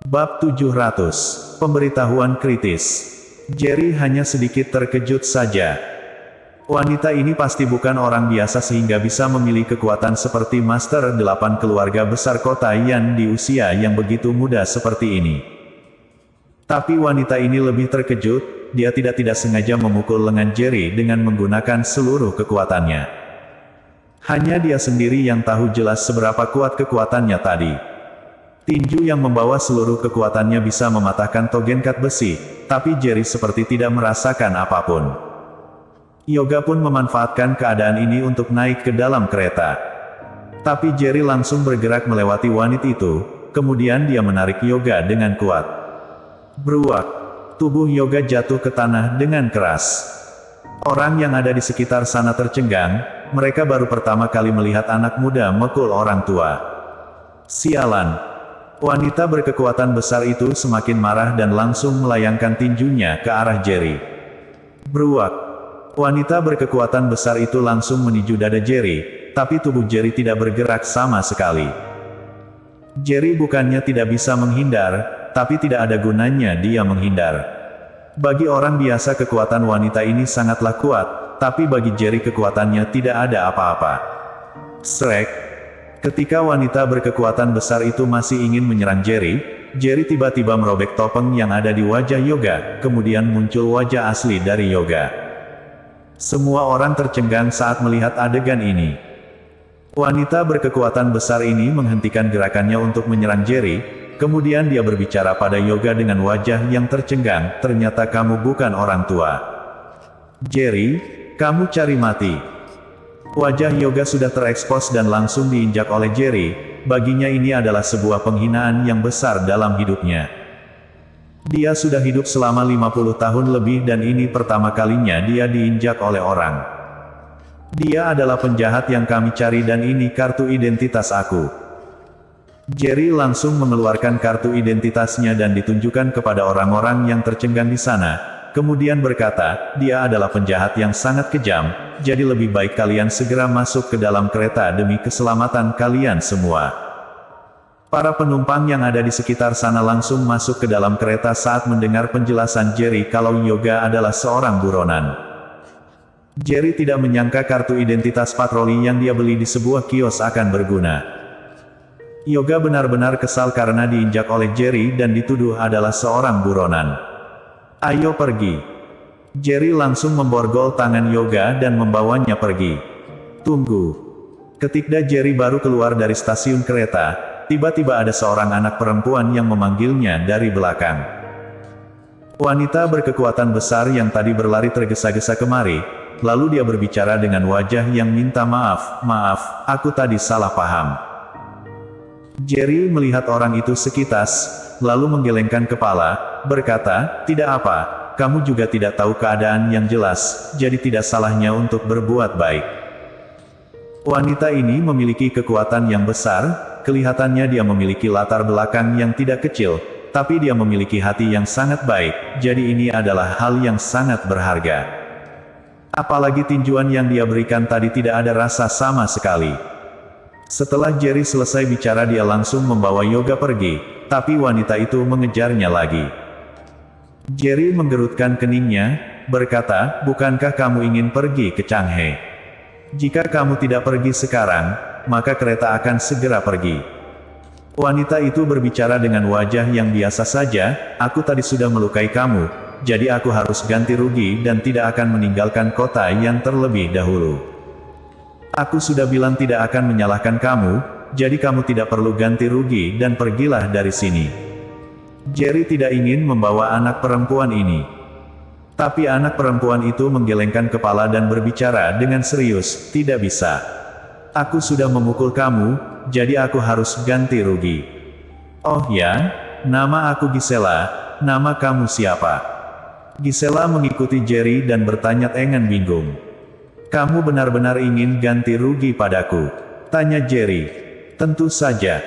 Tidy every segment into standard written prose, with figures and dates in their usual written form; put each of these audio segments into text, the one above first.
Bab 700. Pemberitahuan kritis. Jerry hanya sedikit terkejut saja. Wanita ini pasti bukan orang biasa sehingga bisa memilih kekuatan seperti Master 8 keluarga besar kota Yan di usia yang begitu muda seperti ini. Tapi wanita ini lebih terkejut, dia tidak sengaja memukul lengan Jerry dengan menggunakan seluruh kekuatannya. Hanya dia sendiri yang tahu jelas seberapa kuat kekuatannya tadi. Tinju yang membawa seluruh kekuatannya bisa mematahkan togenkat besi, tapi Jerry seperti tidak merasakan apapun. Yoga pun memanfaatkan keadaan ini untuk naik ke dalam kereta. Tapi Jerry langsung bergerak melewati wanita itu, kemudian dia menarik Yoga dengan kuat. Beruak. Tubuh Yoga jatuh ke tanah dengan keras. Orang yang ada di sekitar sana tercengang, mereka baru pertama kali melihat anak muda memukul orang tua. Sialan. Wanita berkekuatan besar itu semakin marah dan langsung melayangkan tinjunya ke arah Jerry. Beruak. Wanita berkekuatan besar itu langsung menuju dada Jerry, tapi tubuh Jerry tidak bergerak sama sekali. Jerry bukannya tidak bisa menghindar, tapi tidak ada gunanya dia menghindar. Bagi orang biasa kekuatan wanita ini sangatlah kuat, tapi bagi Jerry kekuatannya tidak ada apa-apa. Srek. Ketika wanita berkekuatan besar itu masih ingin menyerang Jerry, Jerry tiba-tiba merobek topeng yang ada di wajah Yoga, kemudian muncul wajah asli dari Yoga. Semua orang tercengang saat melihat adegan ini. Wanita berkekuatan besar ini menghentikan gerakannya untuk menyerang Jerry, kemudian dia berbicara pada Yoga dengan wajah yang tercengang, ternyata kamu bukan orang tua. Jerry, kamu cari mati. Wajah Yoga sudah terekspos dan langsung diinjak oleh Jerry, baginya ini adalah sebuah penghinaan yang besar dalam hidupnya. Dia sudah hidup selama 50 tahun lebih dan ini pertama kalinya dia diinjak oleh orang. Dia adalah penjahat yang kami cari dan ini kartu identitas aku. Jerry langsung mengeluarkan kartu identitasnya dan ditunjukkan kepada orang-orang yang tercengang di sana. Kemudian berkata, dia adalah penjahat yang sangat kejam, jadi lebih baik kalian segera masuk ke dalam kereta demi keselamatan kalian semua. Para penumpang yang ada di sekitar sana langsung masuk ke dalam kereta saat mendengar penjelasan Jerry kalau Yoga adalah seorang buronan. Jerry tidak menyangka kartu identitas patroli yang dia beli di sebuah kios akan berguna. Yoga benar-benar kesal karena diinjak oleh Jerry dan dituduh adalah seorang buronan. Ayo pergi. Jerry langsung memborgol tangan Yoga dan membawanya pergi. Tunggu. Ketika Jerry baru keluar dari stasiun kereta, tiba-tiba ada seorang anak perempuan yang memanggilnya dari belakang. Wanita berkekuatan besar yang tadi berlari tergesa-gesa kemari, lalu dia berbicara dengan wajah yang minta maaf, aku tadi salah paham. Jerry melihat orang itu sekitas, lalu menggelengkan kepala, berkata, tidak apa, kamu juga tidak tahu keadaan yang jelas, jadi tidak salahnya untuk berbuat baik. Wanita ini memiliki kekuatan yang besar, kelihatannya dia memiliki latar belakang yang tidak kecil, tapi dia memiliki hati yang sangat baik, jadi ini adalah hal yang sangat berharga. Apalagi tinjuan yang dia berikan tadi tidak ada rasa sama sekali. Setelah Jerry selesai bicara dia langsung membawa Yoga pergi, tapi wanita itu mengejarnya lagi. Jerry menggerutkan keningnya, berkata, bukankah kamu ingin pergi ke Changhe? Jika kamu tidak pergi sekarang, maka kereta akan segera pergi. Wanita itu berbicara dengan wajah yang biasa saja, aku tadi sudah melukai kamu, jadi aku harus ganti rugi dan tidak akan meninggalkan kota yang terlebih dahulu. Aku sudah bilang tidak akan menyalahkan kamu, jadi kamu tidak perlu ganti rugi dan pergilah dari sini. Jerry tidak ingin membawa anak perempuan ini. Tapi anak perempuan itu menggelengkan kepala dan berbicara dengan serius, tidak bisa. Aku sudah memukul kamu, jadi aku harus ganti rugi. Oh ya, nama aku Gisela, nama kamu siapa? Gisela mengikuti Jerry dan bertanya dengan bingung. Kamu benar-benar ingin ganti rugi padaku? Tanya Jerry. Tentu saja.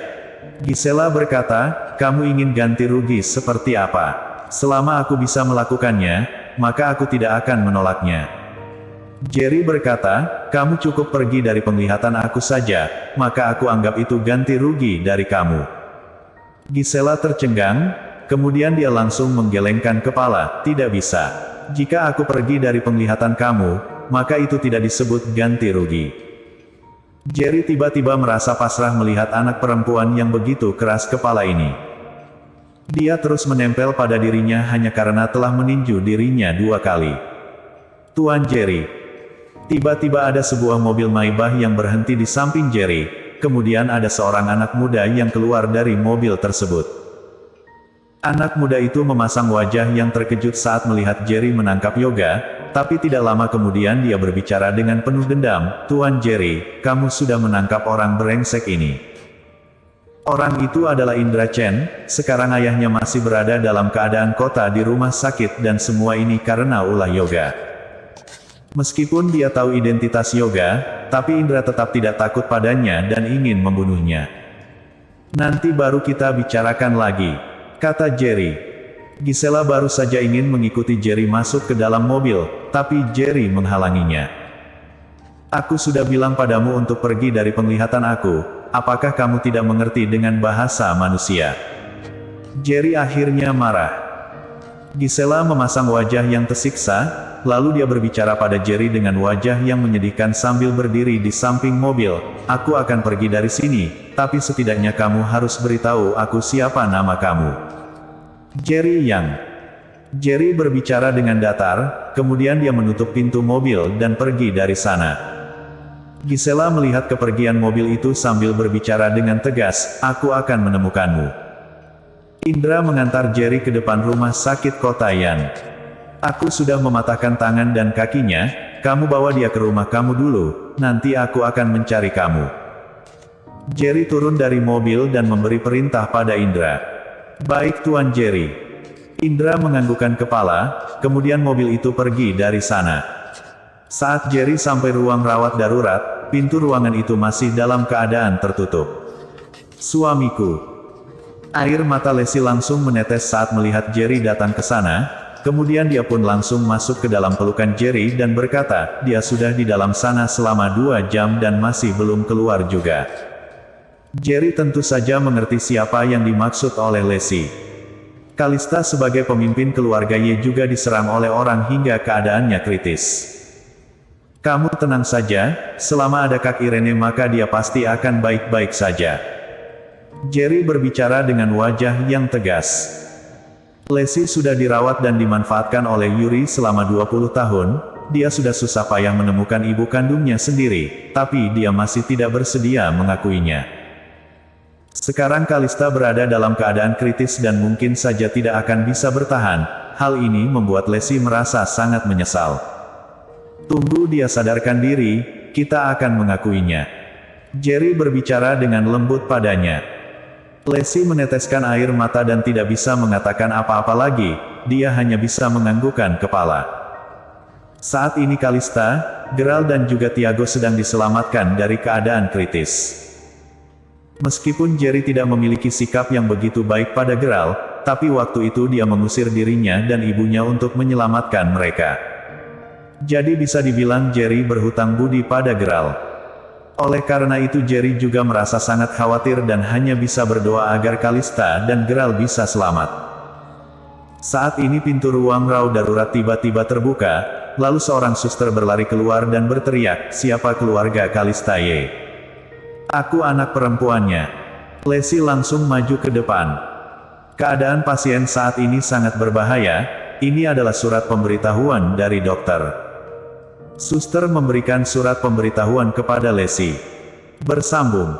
Gisela berkata, kamu ingin ganti rugi seperti apa? Selama aku bisa melakukannya, maka aku tidak akan menolaknya. Jerry berkata, kamu cukup pergi dari penglihatan aku saja, maka aku anggap itu ganti rugi dari kamu. Gisela tercengang, kemudian dia langsung menggelengkan kepala, tidak bisa. Jika aku pergi dari penglihatan kamu, maka itu tidak disebut ganti rugi. Jerry tiba-tiba merasa pasrah melihat anak perempuan yang begitu keras kepala ini. Dia terus menempel pada dirinya hanya karena telah meninju dirinya 2 kali. Tuan Jerry. Tiba-tiba ada sebuah mobil Maybach yang berhenti di samping Jerry. Kemudian ada seorang anak muda yang keluar dari mobil tersebut. Anak muda itu memasang wajah yang terkejut saat melihat Jerry menangkap Yoga, tapi tidak lama kemudian dia berbicara dengan penuh dendam, "Tuan Jerry, kamu sudah menangkap orang brengsek ini. Orang itu adalah Indra Chen, sekarang ayahnya masih berada dalam keadaan kota di rumah sakit dan semua ini karena ulah Yoga." Meskipun dia tahu identitas Yoga, tapi Indra tetap tidak takut padanya dan ingin membunuhnya. "Nanti baru kita bicarakan lagi," kata Jerry. Gisela baru saja ingin mengikuti Jerry masuk ke dalam mobil, tapi Jerry menghalanginya. "Aku sudah bilang padamu untuk pergi dari penglihatan aku, apakah kamu tidak mengerti dengan bahasa manusia?" Jerry akhirnya marah. Gisela memasang wajah yang tersiksa, lalu dia berbicara pada Jerry dengan wajah yang menyedihkan sambil berdiri di samping mobil, "Aku akan pergi dari sini, tapi setidaknya kamu harus beritahu aku siapa nama kamu." Jerry Yang. Jerry berbicara dengan datar, kemudian dia menutup pintu mobil dan pergi dari sana. Gisela melihat kepergian mobil itu sambil berbicara dengan tegas, "Aku akan menemukanmu." Indra mengantar Jerry ke depan rumah sakit kota Yan. "Aku sudah mematahkan tangan dan kakinya, kamu bawa dia ke rumah kamu dulu, nanti aku akan mencari kamu." Jerry turun dari mobil dan memberi perintah pada Indra. "Baik Tuan Jerry." Indra menganggukkan kepala, kemudian mobil itu pergi dari sana. Saat Jerry sampai ruang rawat darurat, pintu ruangan itu masih dalam keadaan tertutup. "Suamiku." Air mata Leslie langsung menetes saat melihat Jerry datang ke sana, kemudian dia pun langsung masuk ke dalam pelukan Jerry dan berkata, "Dia sudah di dalam sana selama 2 jam dan masih belum keluar juga." Jerry tentu saja mengerti siapa yang dimaksud oleh Leslie. Kalista sebagai pemimpin keluarga Ye juga diserang oleh orang hingga keadaannya kritis. "Kamu tenang saja, selama ada Kak Irene maka dia pasti akan baik-baik saja." Jerry berbicara dengan wajah yang tegas. Leslie sudah dirawat dan dimanfaatkan oleh Yuri selama 20 tahun, dia sudah susah payah menemukan ibu kandungnya sendiri, tapi dia masih tidak bersedia mengakuinya. Sekarang Kalista berada dalam keadaan kritis dan mungkin saja tidak akan bisa bertahan, hal ini membuat Leslie merasa sangat menyesal. "Tunggu dia sadarkan diri, kita akan mengakuinya." Jerry berbicara dengan lembut padanya. Leslie meneteskan air mata dan tidak bisa mengatakan apa-apa lagi, dia hanya bisa menganggukkan kepala. Saat ini Kalista, Geralt dan juga Tiago sedang diselamatkan dari keadaan kritis. Meskipun Jerry tidak memiliki sikap yang begitu baik pada Geralt, tapi waktu itu dia mengusir dirinya dan ibunya untuk menyelamatkan mereka. Jadi bisa dibilang Jerry berhutang budi pada Geralt. Oleh karena itu Jerry juga merasa sangat khawatir dan hanya bisa berdoa agar Kalista dan Geralt bisa selamat. Saat ini pintu ruang rawat darurat tiba-tiba terbuka, lalu seorang suster berlari keluar dan berteriak, "Siapa keluarga Kalista Ye?" "Aku anak perempuannya." Leslie langsung maju ke depan. "Keadaan pasien saat ini sangat berbahaya, ini adalah surat pemberitahuan dari dokter." Suster memberikan surat pemberitahuan kepada Leslie. Bersambung.